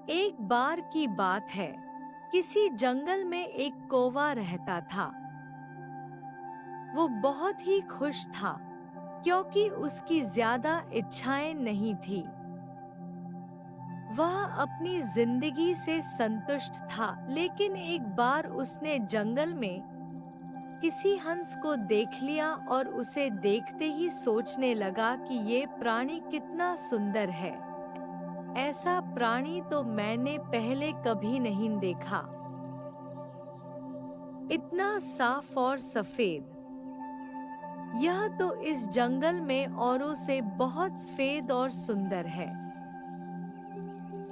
एक बार की बात है, किसी जंगल में एक कौवा रहता था। वो बहुत ही खुश था क्योंकि उसकी ज्यादा इच्छाएं नहीं थी। वह अपनी जिंदगी से संतुष्ट था, लेकिन एक बार उसने जंगल में किसी हंस को देख लिया और उसे देखते ही सोचने लगा कि ये प्राणी कितना सुंदर है। ऐसा प्राणी तो मैंने पहले कभी नहीं देखा। इतना साफ और सफेद। यह तो इस जंगल में औरों से बहुत सफेद और सुंदर है,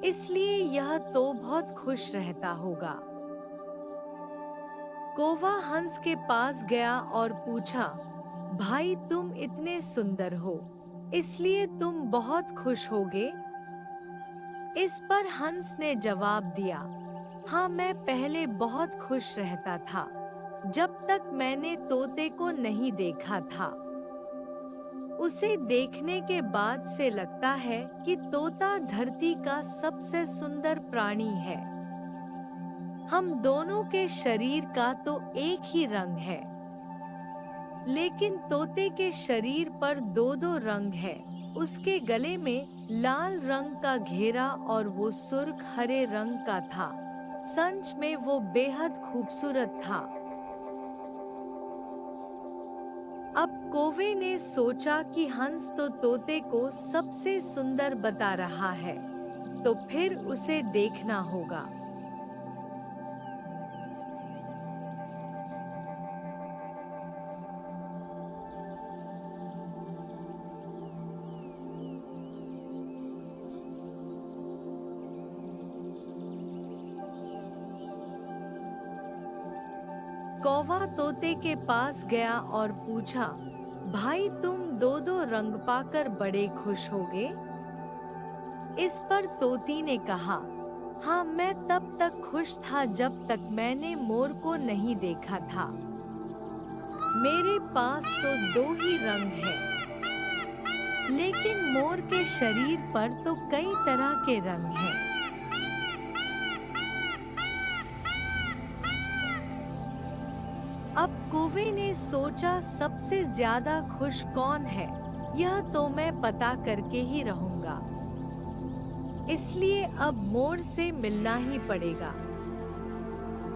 इसलिए यह तो बहुत खुश रहता होगा। कौवा हंस के पास गया और पूछा, भाई तुम इतने सुंदर हो, इसलिए तुम बहुत खुश होगे? इस पर हंस ने जवाब दिया, हाँ, मैं पहले बहुत खुश रहता था जब तक मैंने तोते को नहीं देखा था। उसे देखने के बाद से लगता है कि तोता धरती का सबसे सुंदर प्राणी है। हम दोनों के शरीर का तो एक ही रंग है, लेकिन तोते के शरीर पर दो दो रंग है। उसके गले में लाल रंग का घेरा और वो सुर्ख हरे रंग का था। सच में वो बेहद खूबसूरत था। अब कौवे ने सोचा कि हंस तो तोते को सबसे सुंदर बता रहा है, तो फिर उसे देखना होगा। कौवा तोते के पास गया और पूछा, भाई तुम दो दो रंग पाकर बड़े खुश होगे? इस पर तोती ने कहा, हाँ, मैं तब तक खुश था जब तक मैंने मोर को नहीं देखा था। मेरे पास तो दो ही रंग हैं, लेकिन मोर के शरीर पर तो कई तरह के रंग हैं। अब कौवे ने सोचा, सबसे ज्यादा खुश कौन है, यह तो मैं पता करके ही रहूंगा। इसलिए अब मोर से मिलना ही पड़ेगा।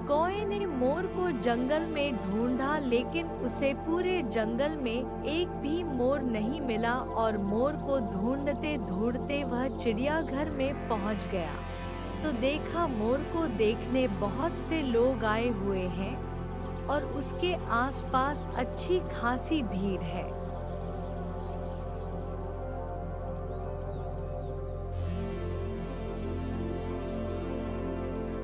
कौवे ने मोर को जंगल में ढूंढा, लेकिन उसे पूरे जंगल में एक भी मोर नहीं मिला और मोर को ढूंढते ढूंढते वह चिड़ियाघर में पहुंच गया तो देखा मोर को देखने बहुत से लोग आए हुए हैं और उसके आसपास अच्छी खासी भीड़ है।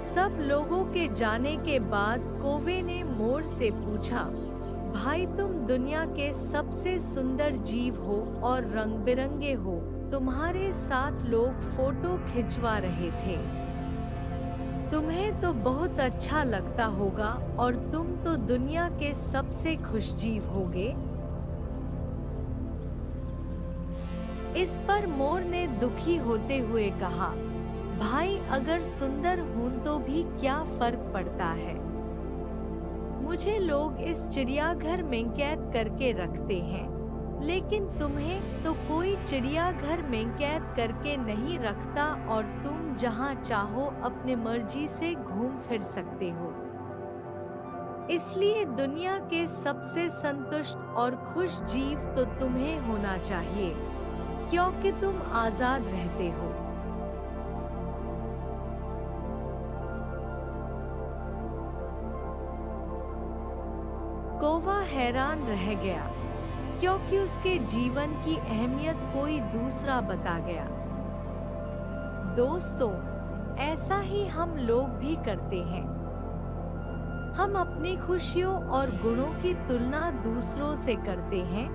सब लोगों के जाने के बाद कौवे ने मोर से पूछा, भाई तुम दुनिया के सबसे सुंदर जीव हो और रंग बिरंगे हो, तुम्हारे साथ लोग फोटो खिंचवा रहे थे। तुम्हें तो बहुत अच्छा लगता होगा और तुम तो दुनिया के सबसे खुश जीव होगे। इस पर मोर ने दुखी होते हुए कहा, भाई अगर सुंदर हूं तो भी क्या फर्क पड़ता है? मुझे लोग इस चिड़ियाघर में कैद करके रखते हैं, लेकिन तुम्हें तो कोई चिड़ियाघर में कैद करके नहीं रखता और तुम जहां चाहो अपने मर्जी से घूम फिर सकते हो। इसलिए दुनिया के सबसे संतुष्ट और खुश जीव तो तुम्हें होना चाहिए, क्योंकि तुम आजाद रहते हो। कौवा हैरान रह गया, क्योंकि उसके जीवन की अहमियत कोई दूसरा बता गया। दोस्तों, ऐसा ही हम लोग भी करते हैं। हम अपनी खुशियों और गुणों की तुलना दूसरों से करते हैं,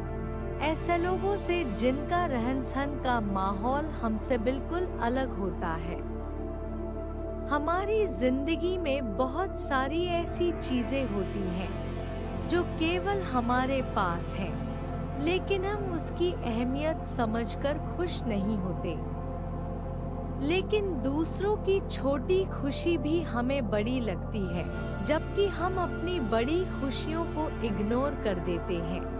ऐसे लोगों से जिनका रहन सहन का माहौल हमसे बिल्कुल अलग होता है। हमारी जिंदगी में बहुत सारी ऐसी चीजें होती हैं जो केवल हमारे पास हैं, लेकिन हम उसकी अहमियत समझकर खुश नहीं होते। लेकिन दूसरों की छोटी खुशी भी हमें बड़ी लगती है, जबकि हम अपनी बड़ी खुशियों को इग्नोर कर देते हैं।